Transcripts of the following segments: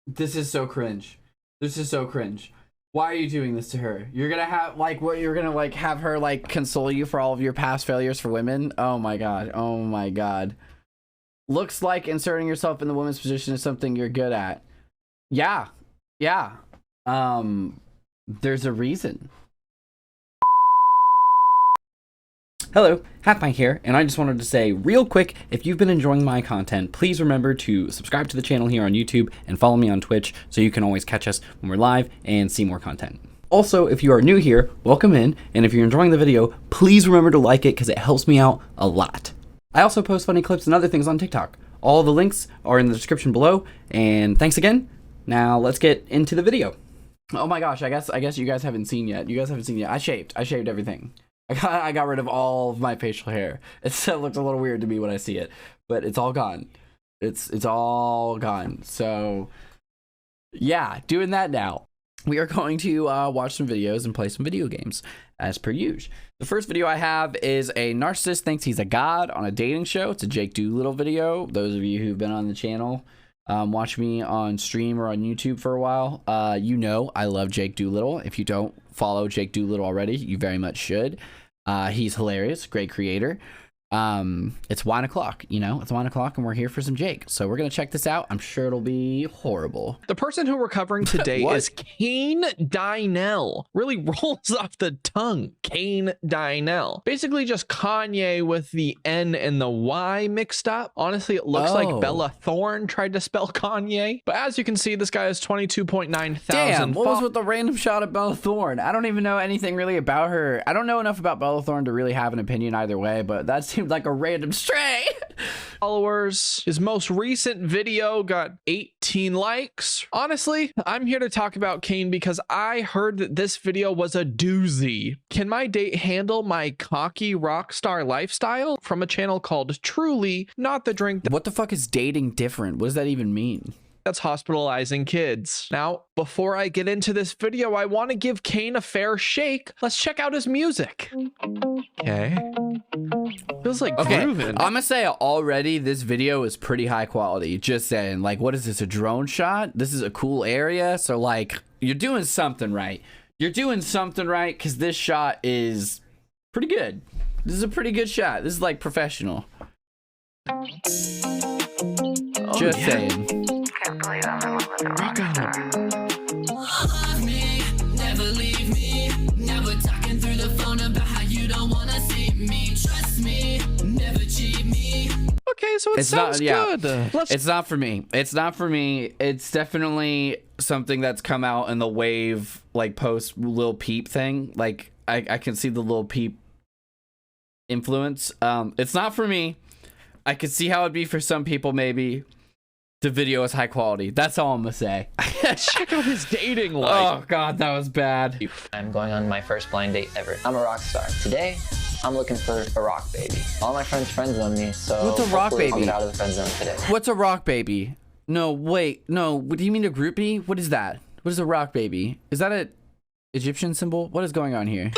This is so cringe. This is so cringe. Why are you doing this to her? You're gonna have like what? You're gonna like have her like console you for all of your past failures for women? Oh my god. Oh my god. Looks like inserting yourself in the woman's position is something you're good at. Yeah. Yeah. There's a reason. Hello, HalfPint here, and I just wanted to say real quick, if you've been enjoying my content, please remember to subscribe to the channel here on YouTube and follow me on Twitch so you can always catch us when we're live and see more content. Also, if you are new here, welcome in, and if you're enjoying the video, please remember to like it because it helps me out a lot. I also post funny clips and other things on TikTok. All the links are in the description below, and thanks again. Now let's get into the video. Oh my gosh, I guess you guys haven't seen yet. You guys haven't seen yet. I shaved everything. I got rid of all of my facial hair. It looks a little weird to me when I see it, but it's all gone. It's all gone. So yeah, doing that now. We are going to watch some videos and play some video games as per usual. The first video I have is a narcissist thinks he's a god on a dating show. It's a Jake Doolittle video. Those of you who've been on the channel, watch me on stream or on YouTube for a while, you know I love Jake Doolittle. If you don't follow Jake Doolittle already, you very much should. He's hilarious, great creator. It's 1 o'clock, you know, it's 1 o'clock and we're here for some Jake. So we're gonna check this out. I'm sure it'll be horrible. The person who we're covering today is Kane Dynell. Really rolls off the tongue. Kane Dynell. Basically just Kanye with the N and the Y mixed up. Honestly, it looks like Bella Thorne tried to spell Kanye. But as you can see, this guy has 22.9 thousand. Damn, what was with the random shot of Bella Thorne? I don't even know anything really about her. I don't know enough about Bella Thorne to really have an opinion either way, but that's seemed like a random stray. Followers. His most recent video got 18 likes. Honestly, I'm here to talk about Kane because I heard that this video was a doozy. Can my date handle my cocky rock star lifestyle? From a channel called Truly, not the drink. What the fuck is dating different? What does that even mean? That's hospitalizing kids. Now, before I get into this video, I want to give Kane a fair shake. Let's check out his music. Okay. Feels like grooving. I'm gonna say already this video is pretty high quality. Just saying, like, what is this, a drone shot? This is a cool area, so like you're doing something right. You're doing something right because this shot is pretty good. This is a pretty good shot. This is like professional. Just saying. Can't believe I'm in love with a rock star. Love me, never leave me. Never talking through the phone about how you don't wanna see me. Trust me, never cheat me. Okay, so it sounds good. It's not for me. It's not for me. It's definitely something that's come out in the wave, like post Lil Peep thing. Like I can see the Lil Peep influence. It's not for me. I could see how it'd be for some people maybe. The video is high quality. That's all I'm gonna say. Check out his dating life. Oh god, that was bad. I'm going on my first blind date ever. I'm a rock star. Today, I'm looking for a rock baby. All my friends on me, so what's a rock baby? I'll get out of the friend zone today. What's a rock baby? No, wait, no. What do you mean a groupie? What is that? What is a rock baby? Is that a Egyptian symbol? What is going on here?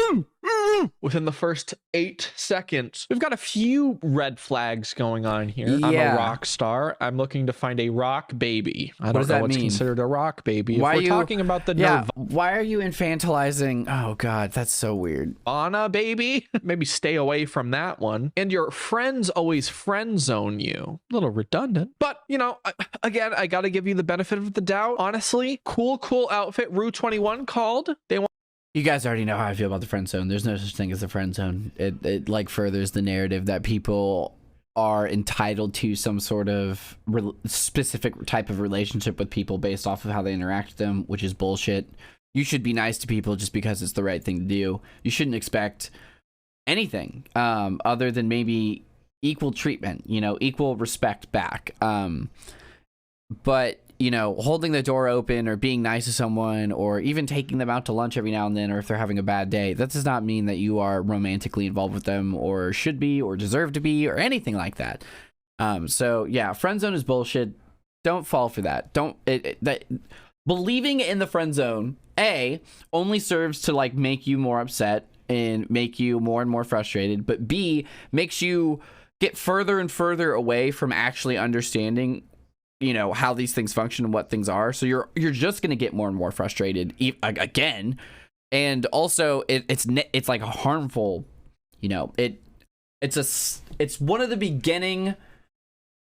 Within the first 8 seconds, we've got a few red flags going on here. Yeah. I'm a rock star. I'm looking to find a rock baby. I don't know what's considered a rock baby. Why if we're talking about the why are you infantilizing? Oh god, that's so weird. Nirvana baby, maybe stay away from that one. And your friends always friend zone you. A little redundant, but you know, again, I got to give you the benefit of the doubt. Honestly, cool outfit. Rue 21 called. They want. You guys already know how I feel about the friend zone. There's no such thing as the friend zone. It like furthers the narrative that people are entitled to some sort of specific type of relationship with people based off of how they interact with them, which is bullshit. You should be nice to people just because it's the right thing to do. You shouldn't expect anything other than maybe equal treatment, you know, equal respect back. But you know, holding the door open or being nice to someone or even taking them out to lunch every now and then, or if they're having a bad day, that does not mean that you are romantically involved with them or should be or deserve to be or anything like that. So yeah, friend zone is bullshit. Don't fall for that. Believing in the friend zone, only serves to like make you more upset and make you more and more frustrated, but B, makes you get further and further away from actually understanding you know, how these things function and what things are. So you're just going to get more and more frustrated again. And also it's like a harmful, you know, it's one of the beginning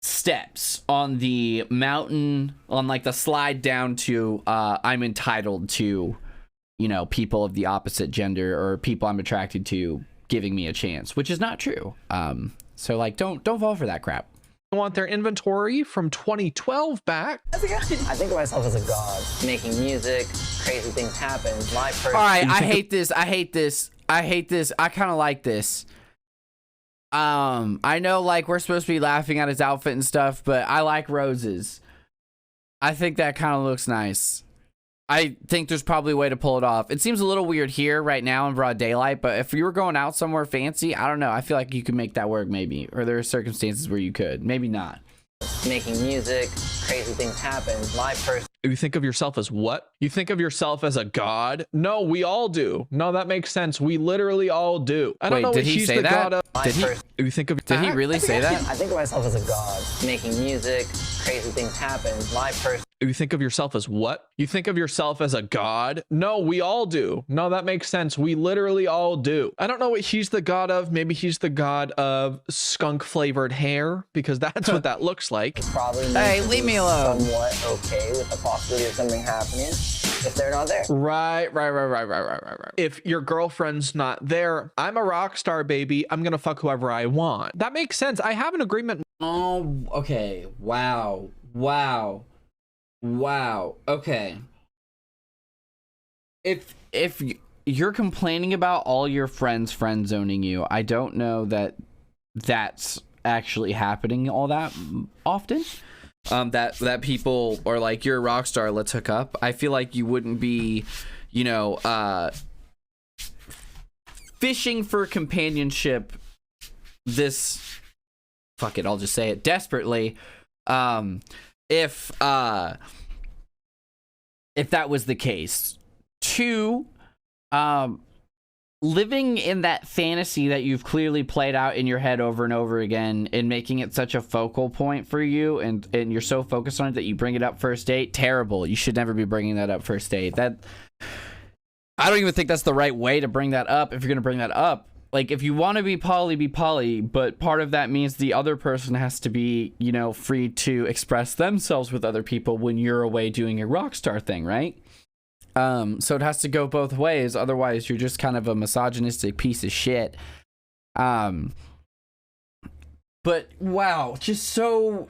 steps on the mountain, on like the slide down to I'm entitled to, you know, people of the opposite gender or people I'm attracted to giving me a chance, which is not true. So like don't fall for that crap. Want their inventory from 2012 back. I think of myself as a god, making music, crazy things happen. My first. All right, I hate this. I kind of like this. I know like we're supposed to be laughing at his outfit and stuff, but I like roses. I think that kind of looks nice. I think there's probably a way to pull it off. It seems a little weird here right now in broad daylight, but if you were going out somewhere fancy, I don't know. I feel like you could make that work maybe, or there are circumstances where you could, maybe not. Making music, crazy things happen. My first. You think of yourself as what? You think of yourself as a god? No, we all do. No, that makes sense. We literally all do. I don't Wait, know did what he he's say the that? god of. Did he? You think of? Did he really say that? I think of myself as a god, making music, crazy things happen. My first. You think of yourself as what? You think of yourself as a god? No, we all do. No, that makes sense. We literally all do. I don't know what he's the god of. Maybe he's the god of skunk flavored hair, because that's what that looks like. Probably. Hey, leave me alone. Somewhat okay with the possibility of something happening if they're not there. Right. If your girlfriend's not there, I'm a rock star, baby. I'm gonna fuck whoever I want. That makes sense. I have an agreement. Oh, okay. Wow. Okay. If you're complaining about all your friends friend zoning you, I don't know that that's actually happening all that often. That people are like, you're a rock star, let's hook up. I feel like you wouldn't be, you know, fishing for companionship this, fuck it, I'll just say it, desperately, if that was the case. Two, living in that fantasy that you've clearly played out in your head over and over again and making it such a focal point for you, and you're so focused on it that you bring it up first date, terrible. You should never be bringing that up first date. That, I don't even think that's the right way to bring that up if you're going to bring that up. Like, if you want to be poly, but part of that means the other person has to be, you know, free to express themselves with other people when you're away doing your rock star thing, right? So it has to go both ways. Otherwise, you're just kind of a misogynistic piece of shit. But wow, just so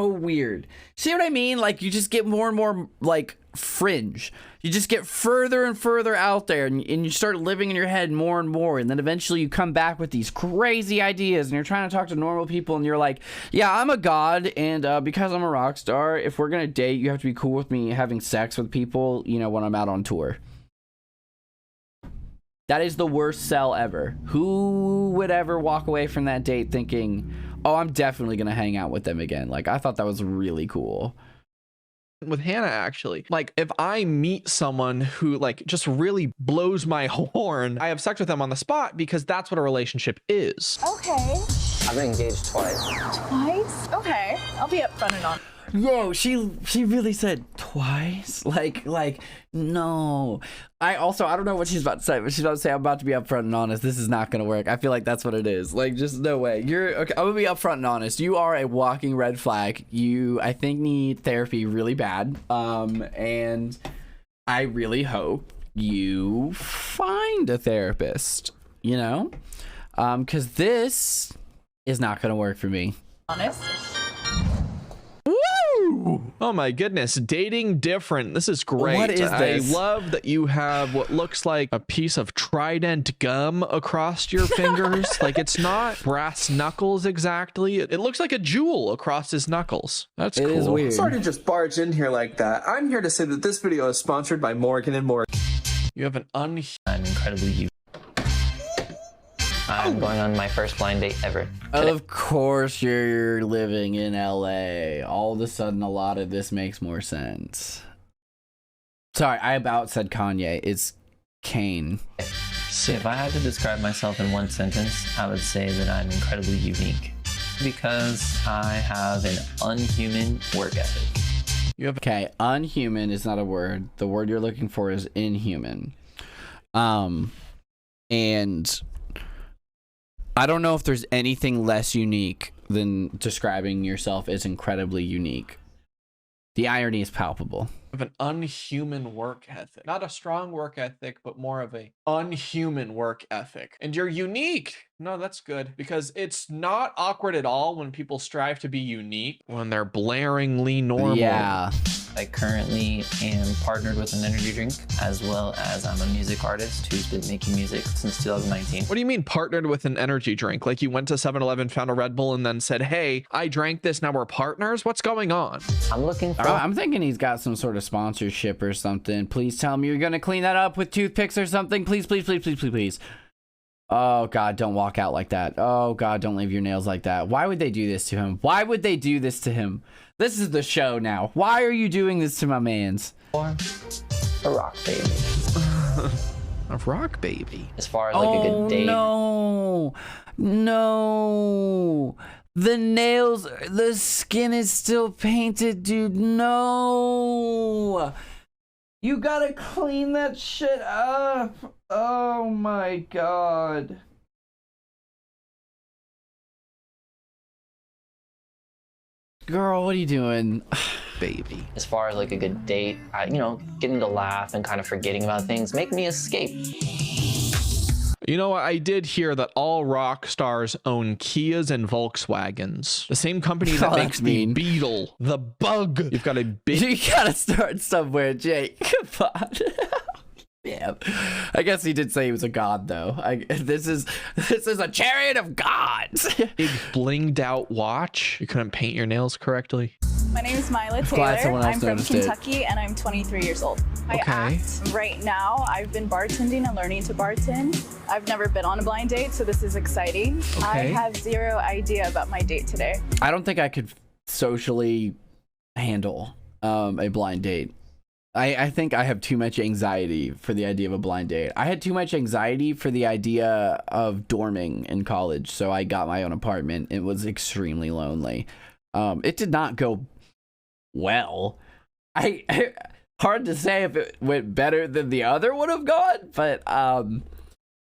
weird. See what I mean? Like, you just get more and more like fringe. You just get further and further out there, and you start living in your head more and more, and then eventually you come back with these crazy ideas, and you're trying to talk to normal people, and you're like, yeah, I'm a god, and because I'm a rock star, if we're gonna date, you have to be cool with me having sex with people, you know, when I'm out on tour. That is the worst sell ever. Who would ever walk away from that date thinking, oh, I'm definitely gonna hang out with them again? Like, I thought that was really cool. With Hannah, actually, like, if I meet someone who like just really blows my horn, I have sex with them on the spot, because that's what a relationship is. Okay. I've been engaged twice. Twice? Okay. I'll be upfront and honest. Yo, she really said twice? Like, no. I don't know what she's about to say, but she's about to say, I'm about to be upfront and honest. This is not going to work. I feel like that's what it is. Like, just no way. Okay, I'm going to be upfront and honest. You are a walking red flag. You, I think, need therapy really bad. And I really hope you find a therapist, you know? Because this is not going to work for me. Honest. Oh my goodness, dating different. This is great. What is this? I love that you have what looks like a piece of Trident gum across your fingers. Like, it's not brass knuckles exactly. It looks like a jewel across his knuckles. That's cool. It is weird. Sorry to just barge in here like that. I'm here to say that this video is sponsored by Morgan & Morgan. You have an I'm incredibly used. I'm going on my first blind date ever. Of course you're living in LA. All of a sudden, a lot of this makes more sense. Sorry, I about said Kanye. It's Kane. If I had to describe myself in one sentence, I would say that I'm incredibly unique because I have an unhuman work ethic. You have Okay, unhuman is not a word. The word you're looking for is inhuman. And I don't know if there's anything less unique than describing yourself as incredibly unique. The irony is palpable. an unhuman work ethic. Not a strong work ethic, but more of a unhuman work ethic. And you're unique. No, that's good, because it's not awkward at all when people strive to be unique when they're blaringly normal. Yeah. I currently am partnered with an energy drink, as well as I'm a music artist who's been making music since 2019. What do you mean partnered with an energy drink? Like you went to 7-Eleven, found a Red Bull, and then said, hey, I drank this, now we're partners? What's going on? I'm looking for... I'm thinking he's got some sort of sponsorship or something. Please tell me you're gonna clean that up with toothpicks or something. Please, please, please, please, please, please. Oh God, don't walk out like that. Oh God, don't leave your nails like that. Why would they do this to him? Why would they do this to him? This is the show now. Why are you doing this to my mans? a rock baby. A rock baby. As far as like a good date. No, no. The nails, the skin is still painted, dude. No. You gotta clean that shit up. Oh my God. Girl, what are you doing? Baby. As far as like a good date, you know, getting to laugh and kind of forgetting about things, make me escape. You know, I did hear that all rock stars own Kias and Volkswagens. The same company that Oh, makes that's the mean. Beetle, the Bug. You've got a big... You gotta start somewhere, Jake. Come on. Yeah. I guess he did say he was a god, though. This is a chariot of gods. big blinged out watch. You couldn't paint your nails correctly. My name is Mila Glad Taylor. someone else I'm from noticed it. Kentucky and I'm 23 years old. I Okay. act right now. I've been bartending and learning to bartend. I've never been on a blind date, so this is exciting. I Okay. have zero idea about my date today. I don't think I could socially handle a blind date. I think I have too much anxiety for the idea of a blind date. I had too much anxiety for the idea of dorming in college, so I got my own apartment. It was extremely lonely. It did not go well. Hard to say if it went better than the other would have gone, but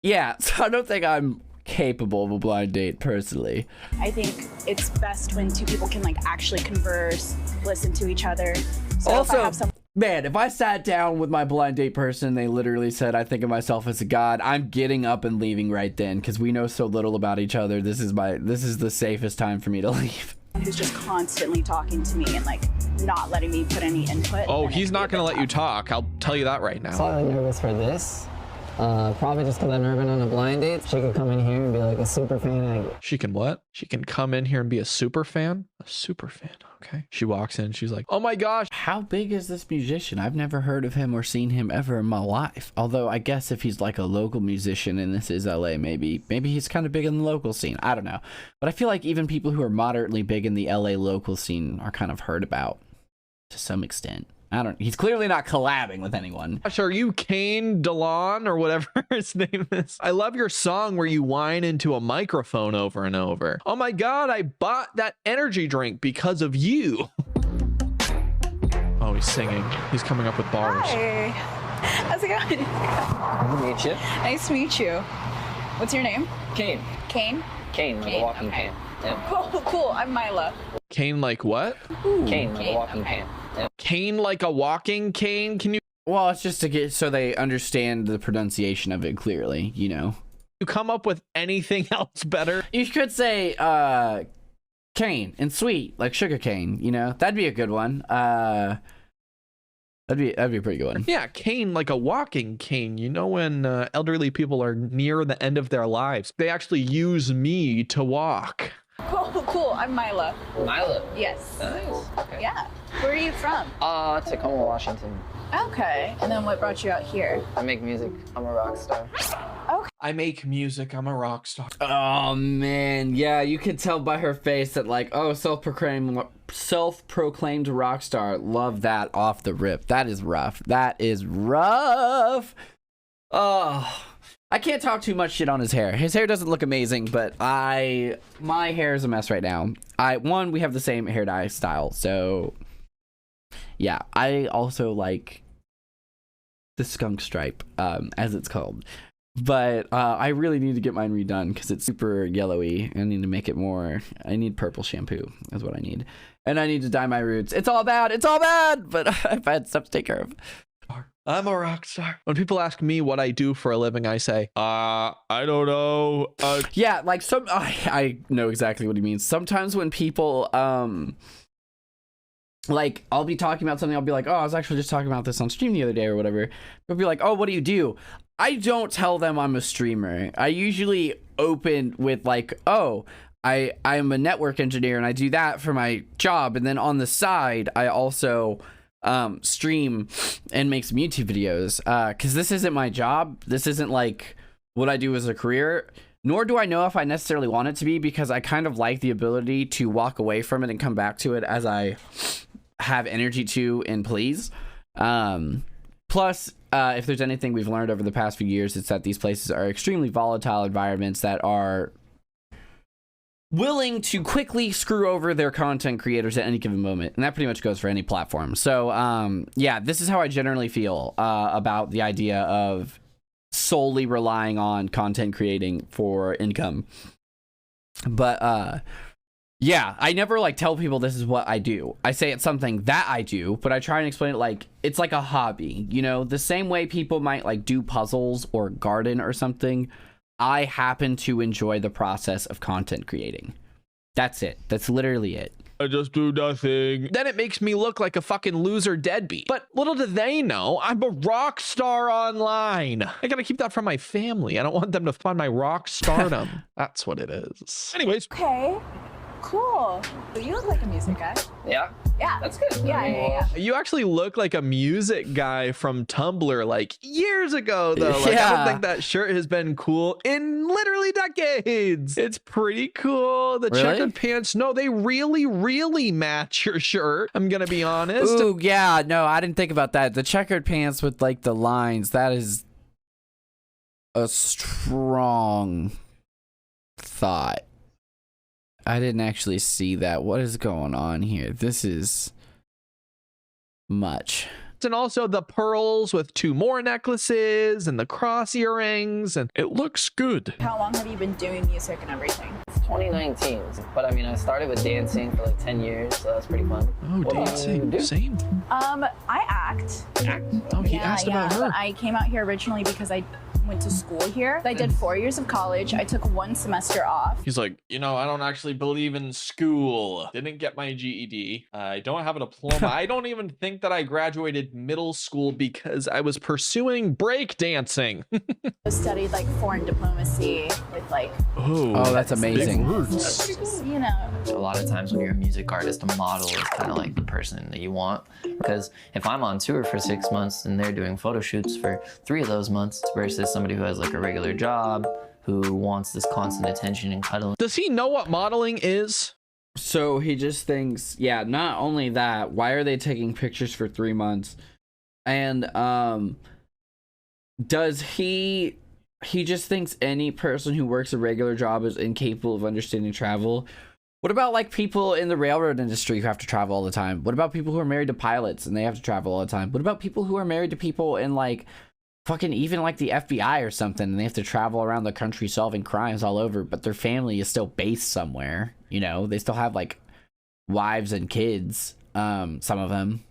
yeah, so I don't think I'm capable of a blind date personally. I think it's best when two people can like actually converse, listen to each other. So if I Also, have some man, if I sat down with my blind date person, they literally said, I think of myself as a god, I'm getting up and leaving right then, because we know so little about each other. This is the safest time for me to leave. who's just constantly talking to me and like not letting me put any input. Oh, then he's it'd not be a going to bit let you tough. talk. I'll tell you that right now. Slightly nervous for this. Probably just because I've never been on a blind date. She could come in here and be like a super fan. And She can what? She can come in here and be a super fan? A super fan, okay. She walks in, she's like, oh my gosh. How big is this musician? I've never heard of him or seen him ever in my life. Although I guess if he's like a local musician and this is LA, maybe he's kind of big in the local scene. I don't know. But I feel like even people who are moderately big in the LA local scene are kind of heard about to some extent. He's clearly not collabing with anyone. Gosh, are you Kane DeLon or whatever his name is? I love your song where you whine into a microphone over and over. Oh my God, I bought that energy drink because of you. Oh, he's singing. He's coming up with bars. Hi. How's it going? Nice to meet you. Nice to meet you. What's your name? Kane. Kane? Kane, like a walking pan. Yeah. Cool, cool. I'm Mila. Kane like what? Kane, like a walking pan. Yeah. Cane like a walking cane? Can you Well, it's just to get so they understand the pronunciation of it clearly, you know. come up with anything else better? You could say cane and sweet, like sugar cane, you know. That'd be a good one. That'd be a pretty good one. Yeah, cane like a walking cane. You know when elderly people are near the end of their lives, they actually use me to walk. Cool, cool. I'm Mila. Milo. Yes. Nice. Okay. Yeah. Where are you from? Tacoma, Washington. Okay. And then what brought you out here? I make music. I'm a rock star. I make music. I'm a rock star. Oh man, yeah, you could tell by her face that like, oh, self-proclaimed rock star. Love that off the rip. That is rough. That is rough. Oh, I can't talk too much shit on his hair. His hair doesn't look amazing, but my hair is a mess right now. We have the same hair dye style, so Yeah, I also like the skunk stripe, as it's called. But I really need to get mine redone because it's super yellowy. I need to make it more. I need purple shampoo is what I need. And I need to dye my roots. It's all bad. It's all bad. But I've had stuff to take care of. I'm a rock star. When people ask me what I do for a living, I say, I don't know. Yeah, like I know exactly what he means. Sometimes when people, like, I'll be talking about something, I'll be like, oh, I was actually just talking about this on stream the other day or whatever. They'll be like, oh, what do you do? I don't tell them I'm a streamer. I usually open with like, oh, I'm a network engineer and I do that for my job. And then on the side, I also stream and make some YouTube videos. Because this isn't my job. This isn't like what I do as a career. Nor do I know if I necessarily want it to be, because I kind of like the ability to walk away from it and come back to it as I have energy to and please. Plus, if there's anything we've learned over the past few years, it's that these places are extremely volatile environments that are willing to quickly screw over their content creators at any given moment. And that pretty much goes for any platform. So, yeah, this is how I generally feel about the idea of solely relying on content creating for income. But, yeah, I never like tell people this is what I do. I say it's something that I do, but I try and explain it like it's like a hobby, you know, the same way people might like do puzzles or garden or something. I happen to enjoy the process of content creating. That's it. That's literally it. I just do nothing. Then it makes me look like a fucking loser deadbeat. But little do they know, I'm a rock star online. I gotta keep that from my family. I don't want them to find my rock stardom. That's what it is. Anyways. Okay, cool. So you look like a music guy. Yeah. Yeah. That's good. Yeah. You actually look like a music guy from Tumblr like years ago, though. Like, I Yeah. don't think that shirt has been cool in literally decades. It's pretty cool. The Really? checkered pants, no, they really match your shirt. I'm gonna be honest. Ooh, yeah, no, I didn't think about that. The checkered pants with like the lines, that is a strong thought. I didn't actually see that. What is going on here? This is much. And also the pearls with 2 more necklaces and the cross earrings, and it looks good. How long have you been doing music and everything? It's 2019, but I mean, I started with dancing for like 10 years, so that's pretty fun. Oh, What do you dancing. do? Same. I act. Oh, he asked about her. But I came out here originally because I went to school here. I did 4 years of college. I took 1 semester off. He's like, you know, I don't actually believe in school. Didn't get my GED. I don't have a diploma. I don't even think that I graduated middle school because I was pursuing breakdancing. I studied like foreign diplomacy with like, Oh, that's amazing. just, you know. A lot of times when you're a music artist, a model is kind of like the person that you want. Because if I'm on tour for 6 months and they're doing photo shoots for 3 of those months versus somebody who has like a regular job who wants this constant attention and cuddling. Does he know what modeling is? So he just thinks, yeah, not only that, why are they taking pictures for 3 months? And does he just thinks any person who works a regular job is incapable of understanding travel? What about like people in the railroad industry who have to travel all the time? What about people who are married to pilots and they have to travel all the time? What about people who are married to people in like fucking even like the FBI or something and they have to travel around the country solving crimes all over, but their family is still based somewhere, you know? They still have like wives and kids, some of them,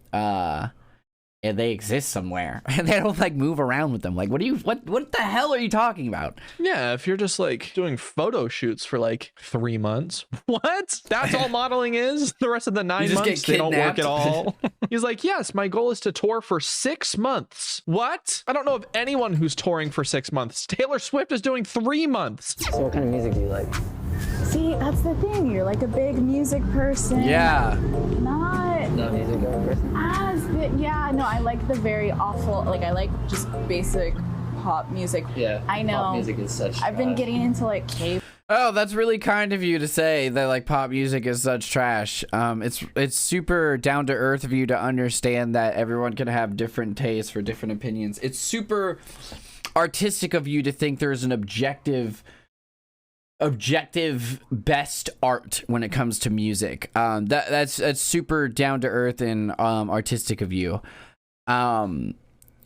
and they exist somewhere and they don't like move around with them. Like, what the hell are you talking about? Yeah, if you're just like doing photo shoots for like 3 months. What? That's all modeling is? The rest of the 9 just months, get they don't work kidnapped? at all. He's like, yes, my goal is to tour for 6 months. What? I don't know of anyone who's touring for 6 months. Taylor Swift is doing 3 months. So what kind of music do you like? See, that's the thing. You're like a big music person. Yeah. Not Not a music person? as big. Yeah, no, I like the very awful, like I like just basic pop music. Yeah. I know. Pop music is such I've been trash. getting into like K. Oh, that's really kind of you to say that like pop music is such trash. It's super down to earth of you to understand that everyone can have different tastes for different opinions. It's super artistic of you to think there's an objective objective best art when it comes to music. That's super down to earth and artistic of you.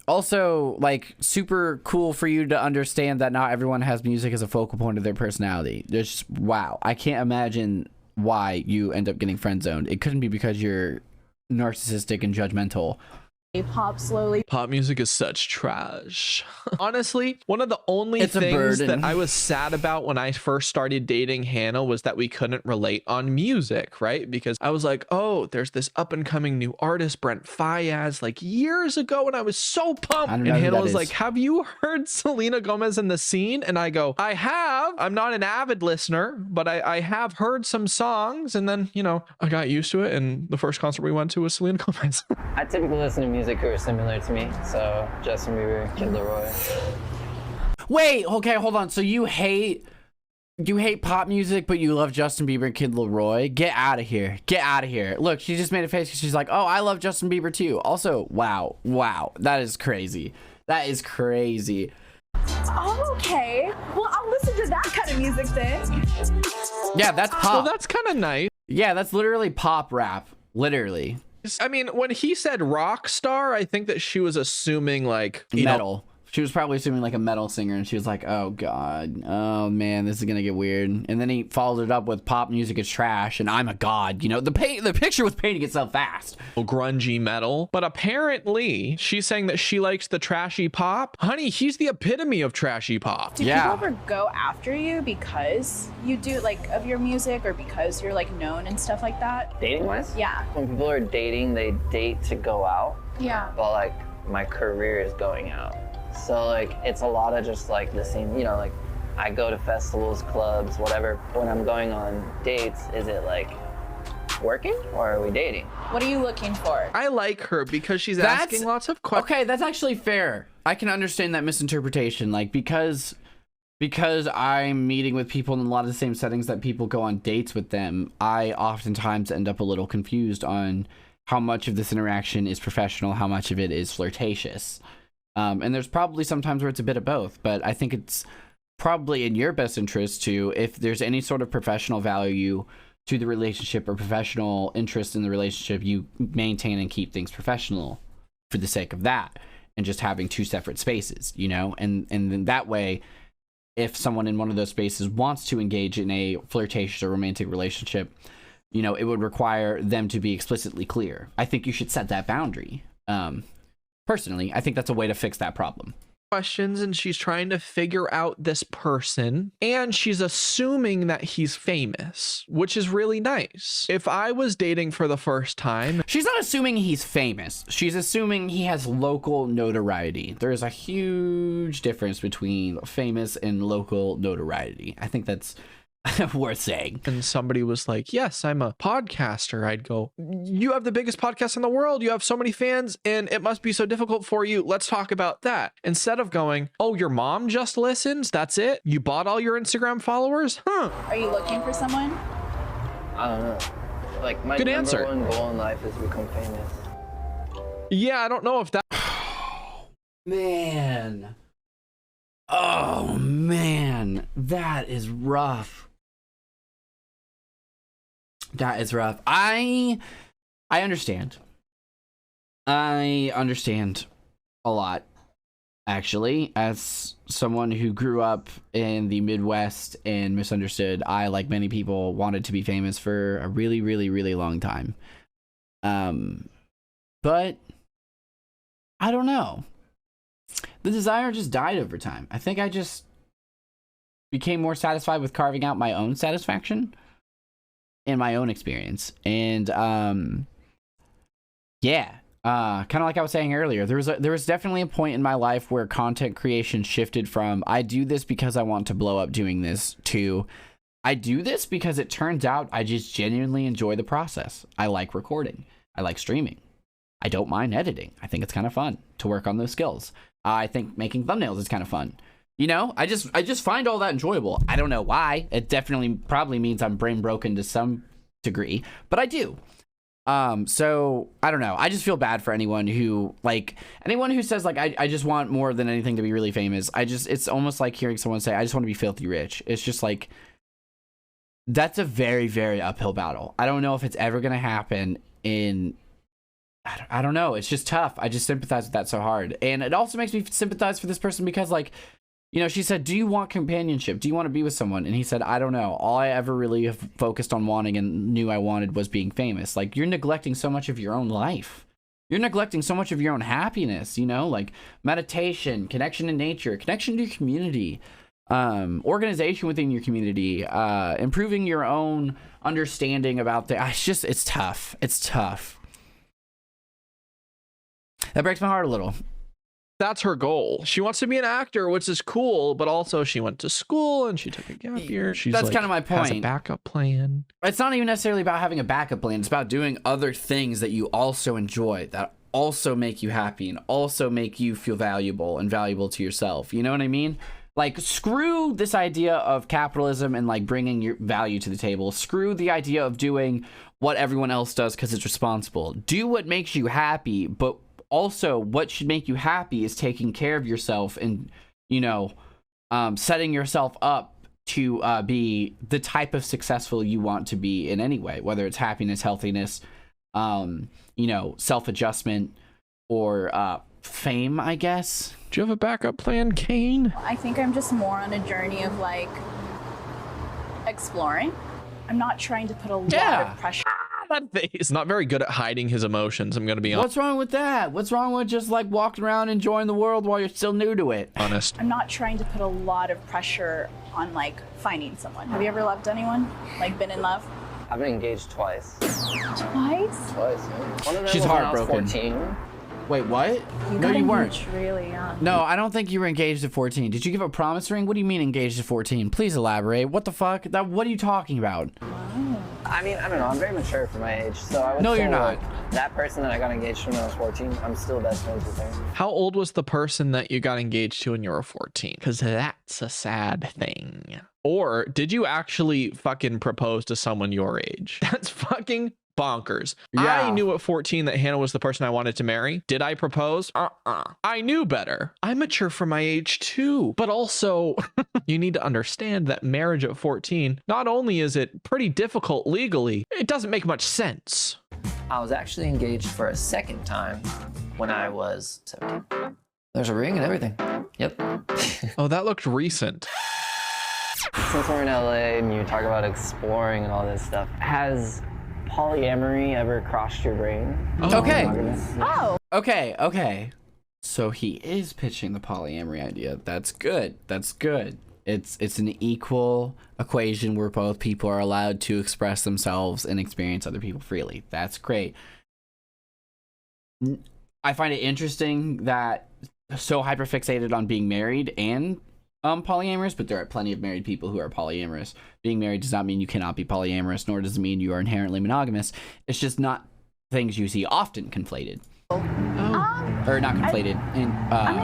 Also, like, super cool for you to understand that not everyone has music as a focal point of their personality. Just, wow. I can't imagine why you end up getting friend zoned. It couldn't be because you're narcissistic and judgmental. Pop slowly. Pop music is such trash. Honestly, one of the only It's a things burden. that I was sad about when I first started dating Hannah was that we couldn't relate on music, right? Because I was like, oh, there's this up and coming new artist, Brent Faiyaz, like years ago, and I was so pumped. I don't And know who Hannah that was is. like, have you heard Selena Gomez in The Scene? And I go, I have. I'm not an avid listener, but I have heard some songs. And then, you know, I got used to it. And the first concert we went to was Selena Gomez. I typically listen to music who are similar to me, so Justin Bieber, Kid Laroi. Wait, okay, hold on. So you hate pop music, but you love Justin Bieber and Kid Laroi? Get out of here. Get out of here. Look, she just made a face because she's like, oh, I love Justin Bieber too. Also, wow. That is crazy. That is crazy. Oh, okay. Well, I'll listen to that kind of music then. Yeah, that's pop. Well, that's kind of nice. Yeah, that's literally pop rap. Literally. I mean, when he said rock star, I think that she was assuming like Metal. She was probably assuming like a metal singer, and she was like, oh god, oh man, this is gonna get weird. And then he followed it up with pop music is trash and I'm a god. You know, the picture was painting itself fast. grungy metal. But apparently she's saying that she likes the trashy pop. Honey, he's the epitome of trashy pop. Do Yeah. people ever go after you because you do like of your music or because you're like known and stuff like that? Dating wise? Yeah. When people are dating, they date to go out, Yeah. but like my career is going out. So like it's a lot of just like the same, you know, like I go to festivals, clubs, whatever. When I'm going on dates, is it like working or are we dating? What are you looking for? I like her because she's That's- asking lots of questions. Okay, that's actually fair. I can understand that misinterpretation. Like, because I'm meeting with people in a lot of the same settings that people go on dates with them, I oftentimes end up a little confused on how much of this interaction is professional, how much of it is flirtatious. And there's probably sometimes where it's a bit of both, but I think it's probably in your best interest to, if there's any sort of professional value to the relationship or professional interest in the relationship, you maintain and keep things professional for the sake of that, and just having two separate spaces, you know? And then that way, if someone in one of those spaces wants to engage in a flirtatious or romantic relationship, you know, it would require them to be explicitly clear. I think you should set that boundary. Personally, I think that's a way to fix that problem. Questions, and she's trying to figure out this person, and she's assuming that he's famous, which is really nice. If I was dating for the first time, She's not assuming he's famous. She's assuming he has local notoriety. There is a huge difference between famous and local notoriety. I think that's worth saying. and somebody was like, yes, I'm a podcaster, I'd go, you have the biggest podcast in the world, you have so many fans, and it must be so difficult for you, let's talk about that. Instead of going, oh, your mom just listens, that's it, you bought all your Instagram followers? Are you looking for someone? I don't know. Like my Good number answer. one goal in life is to become famous. Yeah, I don't know if that Man. Oh, man. That is rough. That is rough. I understand. I understand a lot, actually. As someone who grew up in the Midwest and misunderstood, I, like many people, wanted to be famous for a really, really, really long time. But I don't know. The desire just died over time. I think I just became more satisfied with carving out my own satisfaction in my own experience. And yeah, kind of like I was saying earlier, there was definitely a point in my life where content creation shifted from I do this because I want to blow up doing this to I do this because it turns out I just genuinely enjoy the process. I like recording. I like streaming. I don't mind editing. I think it's kind of fun to work on those skills. I think making thumbnails is kind of fun. You know, I just find all that enjoyable. I don't know why. It definitely probably means I'm brain broken to some degree, but I do. So I don't know. I just feel bad for anyone who says like, I just want more than anything to be really famous. It's almost like hearing someone say, I just want to be filthy rich. It's just like, That's a very, very uphill battle. I don't know if it's ever going to happen in... I don't know. It's just tough. I just sympathize with that so hard. And it also makes me sympathize for this person because, like, you know, she said, do you want companionship? Do you want to be with someone? And he said, I don't know. All I ever really have focused on wanting and knew I wanted was being famous. Like, you're neglecting so much of your own life. You're neglecting so much of your own happiness, you know, like meditation, connection to nature, connection to your community, organization within your community, improving your own understanding about the, it's tough. It's tough. That breaks my heart a little. That's her goal. She wants to be an actor, which is cool, but also she went to school and she took a gap year. That's like, kind of my point. Has a backup plan. It's not even necessarily about having a backup plan. It's about doing other things that you also enjoy, that also make you happy and also make you feel valuable and valuable to yourself. You know what I mean? Like, screw this idea of capitalism and like bringing your value to the table. Screw the idea of doing what everyone else does because it's responsible. Do what makes you happy, but also what should make you happy is taking care of yourself and, you know, setting yourself up to be the type of successful you want to be in any way, whether it's happiness, healthiness, you know, self-adjustment, or fame, I guess. Do you have a backup plan, Kane? I think I'm just more on a journey of like exploring. I'm not trying to put a lot of pressure. That face. Not very good at hiding his emotions, I'm gonna be honest. What's wrong with that? What's wrong with just like walking around enjoying the world while you're still new to it? Honest. I'm not trying to put a lot of pressure on like finding someone. Have you ever loved anyone? Like been in love? I've been engaged twice. Twice? Twice, yeah. One of them She's was heartbroken. when I was 14. Wait, what? You No, got you weren't. engaged really young. No, I don't think you were engaged at 14. Did you give a promise ring? What do you mean engaged at 14? Please elaborate. What the fuck? What are you talking about? I mean, I don't know. I'm very mature for my age, so I would No, say, you're not. like, that person that I got engaged to when I was 14, I'm still best friends with her. How old was the person that you got engaged to when you were 14? Because that's a sad thing. Or did you actually fucking propose to someone your age? That's fucking bonkers. Yeah. I knew at 14 that Hannah was the person I wanted to marry. Did I propose? I knew better. I'm mature for my age too. But also, you need to understand that marriage at 14, not only is it pretty difficult legally, it doesn't make much sense. I was actually engaged for a second time when I was 17. There's a ring and everything. Yep. Oh, that looked recent. Since we're in LA and you talk about exploring and all this stuff, has polyamory ever crossed your brain? Okay. Oh. Okay. So he is pitching the polyamory idea. That's good. That's good. It's an equal equation where both people are allowed to express themselves and experience other people freely. That's great. I find it interesting that so hyperfixated on being married and polyamorous, but there are plenty of married people who are polyamorous. Being married does not mean you cannot be polyamorous, nor does it mean you are inherently monogamous. It's just not things you see often conflated. Or not conflated. I mean,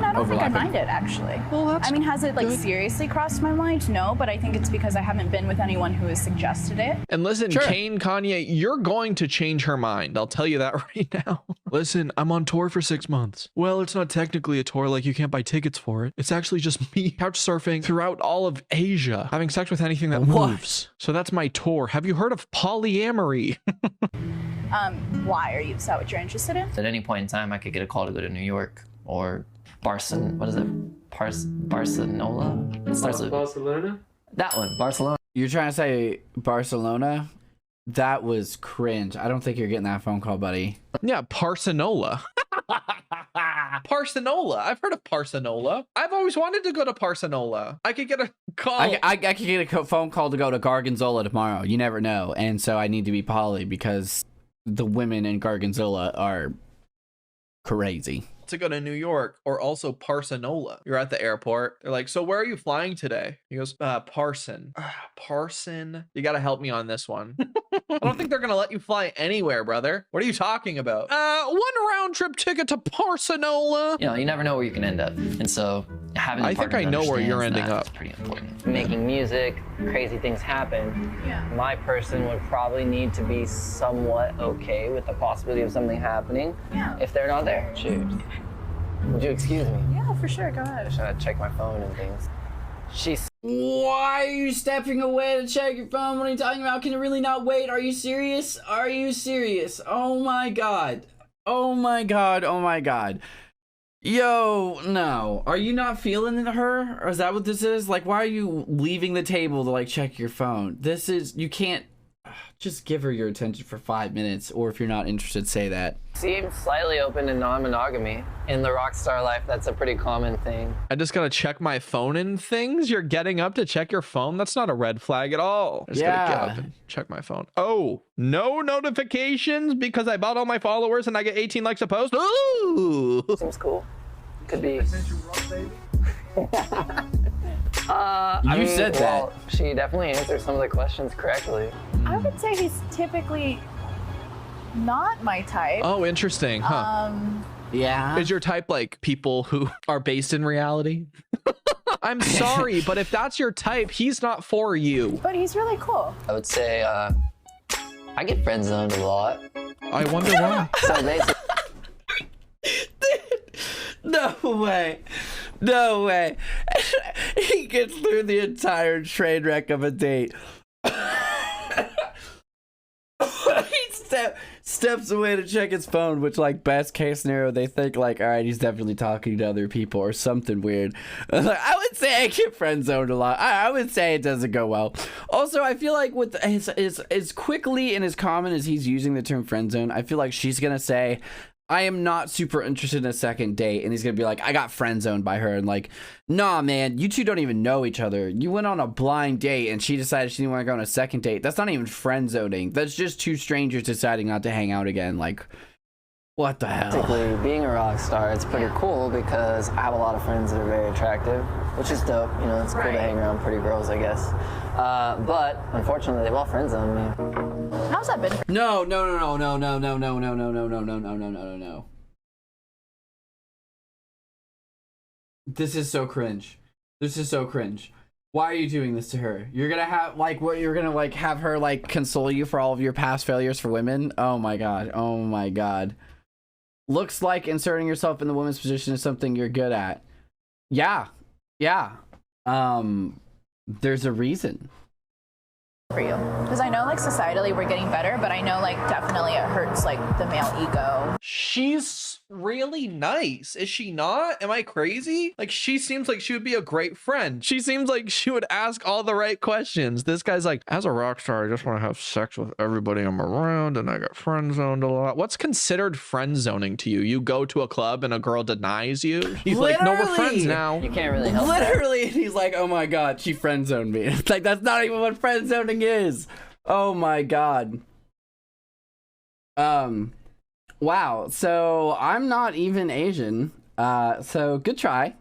I don't think I mind it, actually. Well, that's I mean, has it like good. seriously crossed my mind? No, but I think it's because I haven't been with anyone who has suggested it. And listen, Sure. Kane, Kanye, you're going to change her mind. I'll tell you that right now. Listen, I'm on tour for 6 months. Well, it's not technically a tour, like you can't buy tickets for it. It's actually just me couch surfing throughout all of Asia, having sex with anything that What? moves. So that's my tour. Have you heard of polyamory? Why are you? Is that what you're interested in? At any point in time, I could get a call to go to New York or what is it? Barcelona? It starts with Barcelona? that one, Barcelona. You're trying to say Barcelona? That was cringe. I don't think you're getting that phone call, buddy. Yeah, Parsonola. Parsonola. I've heard of Parsonola. I've always wanted to go to Parsonola. I could get a call. I could get a phone call to go to Gargonzola tomorrow. You never know. And so I need to be poly because the women in Gargonzola are crazy. To go to New York or also Parsonola. You're at the airport. They're like, so where are you flying today? He goes, Parson. Parson. You got to help me on this one. I don't think they're going to let you fly anywhere, brother. What are you talking about? One round trip ticket to Parsonola. You know, you never know where you can end up. And so having a I think partner I that know where you're understands ending that up. is pretty important. Making music, crazy things happen. Yeah. My person would probably need to be somewhat okay with the possibility of something happening Yeah. if they're not there. Cheers. Would you excuse me? Yeah, for sure. Go I'm ahead. just trying to check my phone and things. She's Why are you stepping away to check your phone? What are you talking about? Can you really not wait? Are you serious? Are you serious? Oh my god. Oh my god. Oh my god. Yo, no. Are you not feeling her? Or is that what this is? Like, why are you leaving the table to, like, check your phone? This is, you can't, just give her your attention for 5 minutes, or if you're not interested, say that. Seems slightly open to non-monogamy. In the rockstar life, that's a pretty common thing. I just gotta check my phone and things. You're getting up to check your phone? That's not a red flag at all. I just gotta get up and check my phone. Oh, no notifications because I bought all my followers and I get 18 likes a post? Ooh! Seems cool. Could be. You said that. She definitely answered some of the questions correctly. I would say he's typically not my type. Oh, interesting, huh? Yeah. Is your type like people who are based in reality? I'm sorry, but if that's your type, he's not for you. But he's really cool. I would say I get friend zoned a lot. I wonder why. So basically, No way. No way. He gets through the entire train wreck of a date. He steps away to check his phone, which, like, best case scenario, they think, like, all right, he's definitely talking to other people or something weird. I would say I get friend zoned a lot. I would say it doesn't go well. Also, I feel like with as quickly and as common as he's using the term friend zone, I feel like she's gonna say, I am not super interested in a second date, and he's gonna be like, I got friend zoned by her, and like, nah, man, you two don't even know each other. You went on a blind date, and she decided she didn't want to go on a second date. That's not even friend zoning. That's just two strangers deciding not to hang out again. Like, what the hell? basically, being a rock star, it's pretty cool because I have a lot of friends that are very attractive, which is dope. You know, it's cool to hang around pretty girls, I guess. But unfortunately, they've all friend zoned me. How's that been? No. This is so cringe. This is so cringe. Why are you doing this to her? You're gonna have, like, what, you're gonna, like, have her, like, console you for all of your past failures for women? Oh my god. Oh my god. Looks like inserting yourself in the woman's position is something you're good at. Yeah. Yeah. There's a reason. For you, because I know, like, societally we're getting better, but I know, like, definitely it hurts, like, the male ego. She's really nice, is she not? Am I crazy? Like, she seems like she would be a great friend. She seems like she would ask all the right questions. This guy's like, as a rock star, I just want to have sex with everybody I'm around, and I got friend zoned a lot. What's considered friend zoning to you? You go to a club and a girl denies you? He's like, no, we're friends now. You can't really help Literally, he's like, oh my god, she friend zoned me. It's like, that's not even what friend zoning is. Oh my god. Wow, so I'm not even Asian. So good try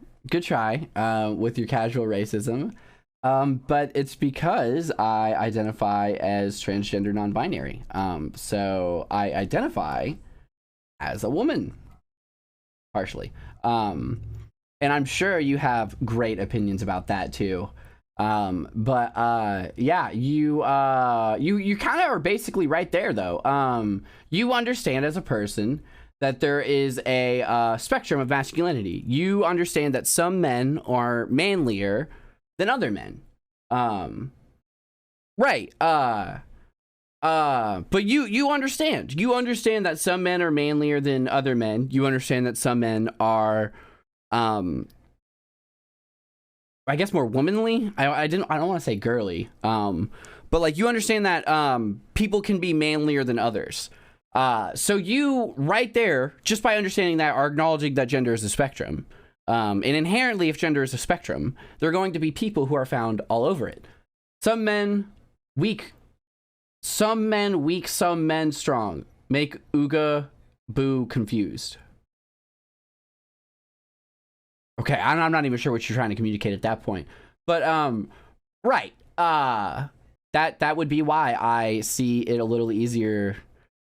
with your casual racism. But it's because I identify as transgender non-binary. So I identify as a woman, partially. And I'm sure you have great opinions about that too. Yeah, you kind of are basically right there though. You understand as a person that there is a spectrum of masculinity. You understand that some men are manlier than other men. Right. But you understand that some men are manlier than other men. You understand that some men are I guess more womanly. I don't want to say girly. But like, you understand that people can be manlier than others. So you right there, just by understanding that, are acknowledging that gender is a spectrum. And inherently, if gender is a spectrum, there are going to be people who are found all over it. Some men weak, some men strong. Make Ooga Boo confused. Okay, I'm not even sure what you're trying to communicate at that point. But right. That would be why I see it a little easier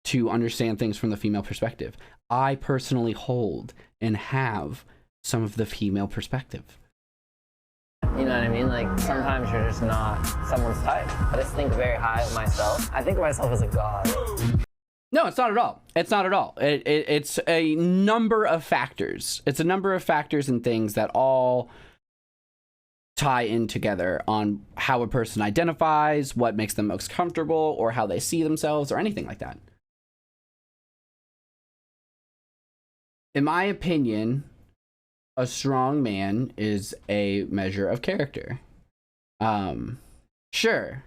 to understand things from the female perspective. I personally hold and have some of the female perspective. You know what I mean? Like, sometimes you're just not someone's type. I just think very high of myself. I think of myself as a god. No, it's not at all. It's not at all. It's a number of factors. It's a number of factors and things that all tie in together on how a person identifies, what makes them most comfortable, or how they see themselves, or anything like that. In my opinion, a strong man is a measure of character. Sure.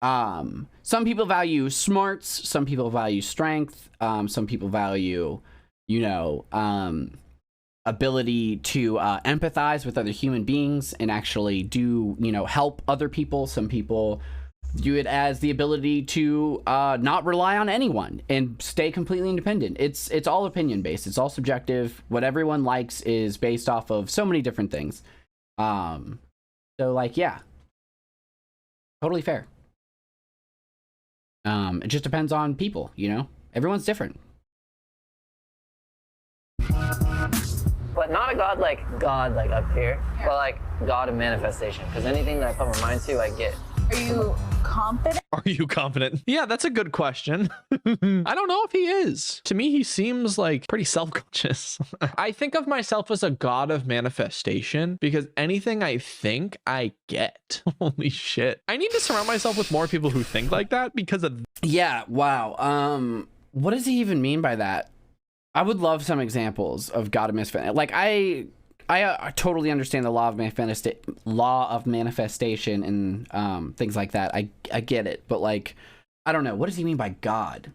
Some people value smarts, some people value strength, some people value, you know, ability to empathize with other human beings and actually do, you know, help other people. Some people view it as the ability to not rely on anyone and stay completely independent. It's all opinion based. It's all subjective. What everyone likes is based off of so many different things. So like, yeah, totally fair. It just depends on people, you know? Everyone's different. But not a God like up here, but like God of manifestation. Because anything that I put my mind to, I get. Are you confident? Are you confident? Yeah, that's a good question. I don't know if he is. To me, he seems like pretty self-conscious. I think of myself as a god of manifestation because anything I think, I get. Holy shit. I need to surround myself with more people who think like that because of... Yeah, wow. What does he even mean by that? I would love some examples of God of manifestation. Like, I totally understand the law of manifestation and things like that. I get it, but like, I don't know. What does he mean by God?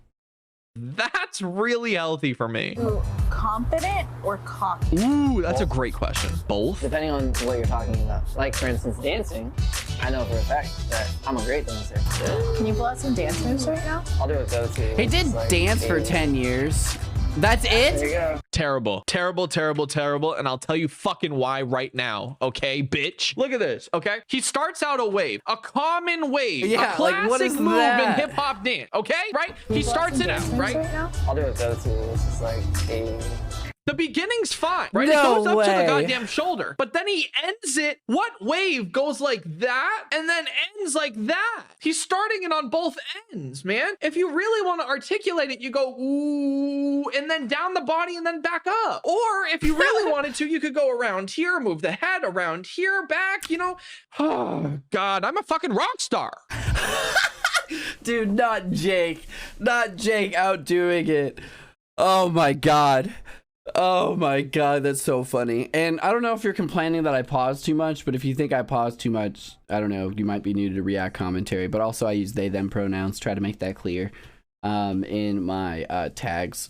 That's really healthy for me. Are you confident or cocky? Ooh, that's a great question. Both? Depending on what you're talking about. Like, for instance, dancing. I know for a fact that I'm a great dancer. Can you pull out some dance moves right now? I'll do a go-to. He did dance for 10 years. That's There it? you go. Terrible, terrible, terrible, terrible. And I'll tell you fucking why right now. Okay, bitch. Look at this. Okay. He starts out a wave, a common wave, Yeah, a like, what classic is move that? in hip hop dance. Okay. Right. Can He you pull out starts some it out. dance moves Right. now? I'll do a go-to. It's just like a... The beginning's fine, right? No It goes up to way. the goddamn shoulder, but then he ends it. What wave goes like that and then ends like that? He's starting it on both ends, man. If you really want to articulate it, you go ooh, and then down the body and then back up. Or if you really wanted to, you could go around here, move the head around here, back, you know. Oh, God, I'm a fucking rock star. Dude, not Jake. Not Jake outdoing it. Oh my God. Oh my God, that's so funny. And I don't know if you're complaining that I pause too much, but if you think I pause too much, I don't know, you might be new to React commentary, but also I use they, them pronouns, try to make that clear in my tags.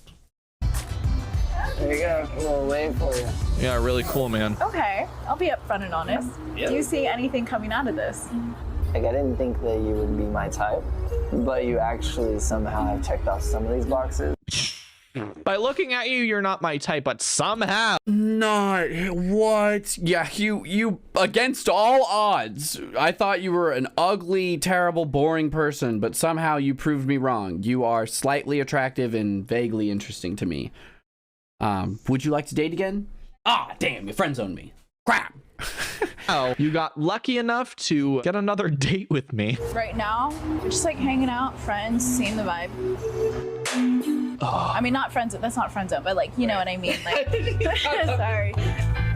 There you go. A little wave for you. Yeah, really cool, man. Okay, I'll be upfront and honest. Yeah. Do you see anything coming out of this? Like, I didn't think that you would be my type, but you actually somehow have checked off some of these boxes. By looking at you, you're not my type, but somehow. Not what? Yeah, you against all odds. I thought you were an ugly, terrible, boring person, but somehow you proved me wrong. You are slightly attractive and vaguely interesting to me. Would you like to date again? Ah, damn, you friend zoned me. Crap. Oh, you got lucky enough to get another date with me. Right now, we're just like hanging out, friends, seeing the vibe. I mean, not friends, that's not friend zone, but like, you know what I mean? Like, sorry.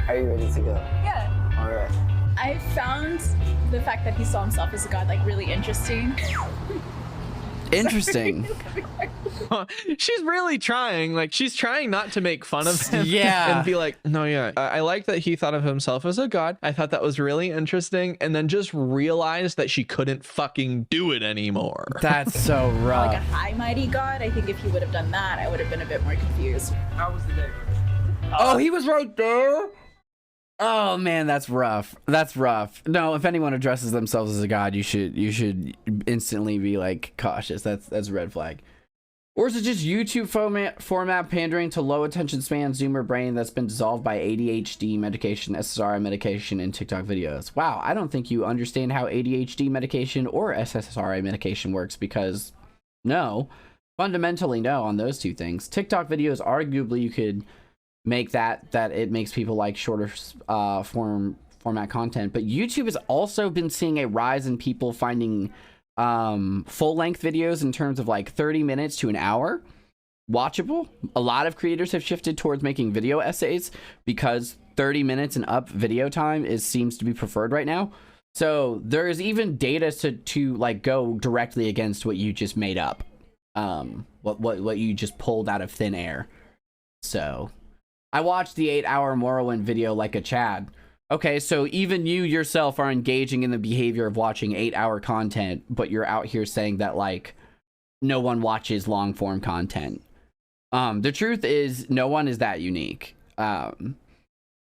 Are you ready to go? Yeah. All right. I found the fact that he saw himself as a god like really interesting. Interesting. She's really trying. Like, she's trying not to make fun of him. Yeah. And be like, no, yeah. I like that he thought of himself as a god. I thought that was really interesting. And then just realized that she couldn't fucking do it anymore. That's so rough. Like a high mighty god. I think if he would have done that, I would have been a bit more confused. How was the day? Oh, he was right there. Oh man, that's rough. That's rough. No, if anyone addresses themselves as a god, you should instantly be like cautious. That's a red flag. Or is it just YouTube format pandering to low attention span zoomer brain that's been dissolved by ADHD medication, SSRI medication, and TikTok videos? Wow, I don't think you understand how ADHD medication or SSRI medication works, because no, fundamentally no on those two things. TikTok videos, arguably you could make that it makes people like shorter format content, but YouTube has also been seeing a rise in people finding full-length videos in terms of like 30 minutes to an hour. watchable. A lot of creators have shifted towards making video essays because 30 minutes and up video time seems to be preferred right now. So there is even data to like go directly against what you just made up, what you just pulled out of thin air. So I watched the 8-hour Morrowind video like a Chad. Okay, so even you yourself are engaging in the behavior of watching 8-hour content, but you're out here saying that like no one watches long form content. The truth is no one is that unique.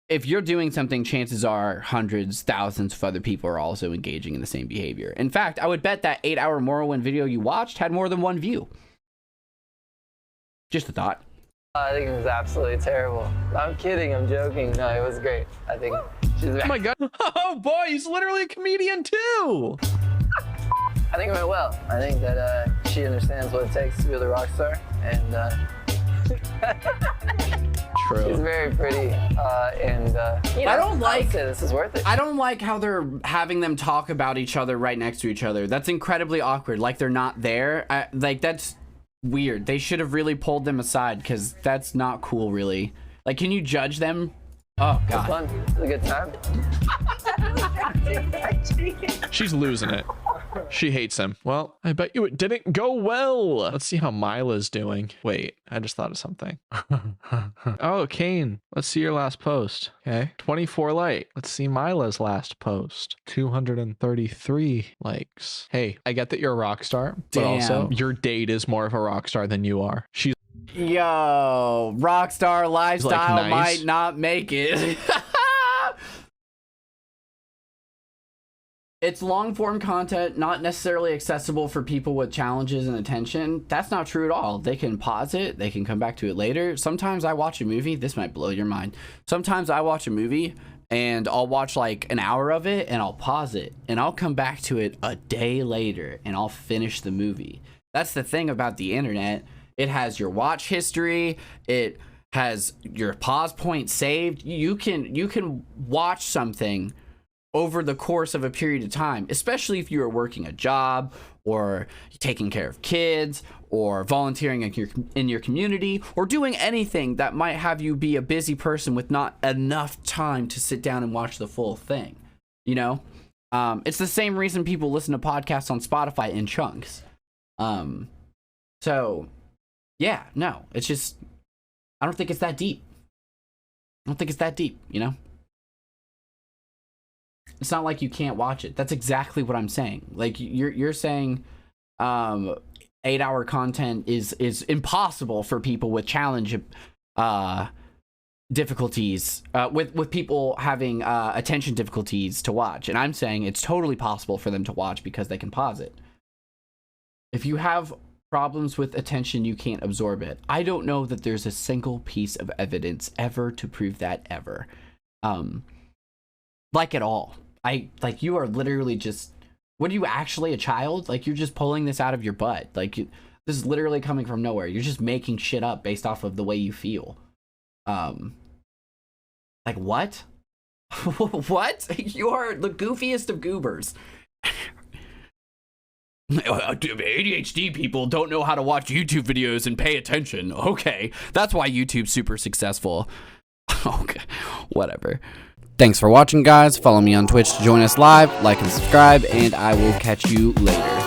If you're doing something, chances are hundreds, thousands of other people are also engaging in the same behavior. In fact, I would bet that 8-hour Morrowind video you watched had more than one view. Just a thought. I think it was absolutely terrible. I'm kidding, I'm joking. No, it was great. I think she's Oh my god. Oh boy, he's literally a comedian too. I think it went well. I think that she understands what it takes to be the rock star, and True. she's very pretty, and you know, I don't like- I'd say this is worth it. I don't like how they're having them talk about each other right next to each other. That's incredibly awkward. Like they're not there. Like that's weird. They should have really pulled them aside because that's not cool, really. Like, can you judge them? Oh It was god. fun. It was a good time. She's losing it. She hates him. Well, I bet you it didn't go well. Let's see how Mila's doing. Wait, I just thought of something. Oh, Kane, let's see your last post. Okay, 24 likes. Let's see Mila's last post. 233 likes. Hey, I get that you're a rock star, but also Damn. your date is more of a rock star than you are. She's Yo, Rockstar lifestyle nice. might not make it. It's long form content, not necessarily accessible for people with challenges and attention. That's not true at all. They can pause it. They can come back to it later. Sometimes I watch a movie. This might blow your mind. Sometimes I watch a movie and I'll watch like an hour of it and I'll pause it and I'll come back to it a day later and I'll finish the movie. That's the thing about the internet. It has your watch history. It has your pause point saved. You can watch something over the course of a period of time, especially if you are working a job or taking care of kids or volunteering in your community or doing anything that might have you be a busy person with not enough time to sit down and watch the full thing. You know, it's the same reason people listen to podcasts on Spotify in chunks. So yeah, no, it's just, I don't think it's that deep. I don't think it's that deep, you know? It's not like you can't watch it. That's exactly what I'm saying. Like you're saying 8-hour content is impossible for people with challenge difficulties, with people having attention difficulties to watch. And I'm saying it's totally possible for them to watch because they can pause it. If you have problems with attention, you can't absorb it. I don't know that there's a single piece of evidence ever to prove that ever. Like at all. You are literally just, what are you, actually a child? Like you're just pulling this out of your butt. Like this is literally coming from nowhere. You're just making shit up based off of the way you feel. Like what? What? You are the goofiest of goobers. ADHD people don't know how to watch YouTube videos and pay attention. Okay, that's why YouTube's super successful. Okay, whatever. Thanks for watching, guys. Follow me on Twitch to join us live, like and subscribe, and I will catch you later.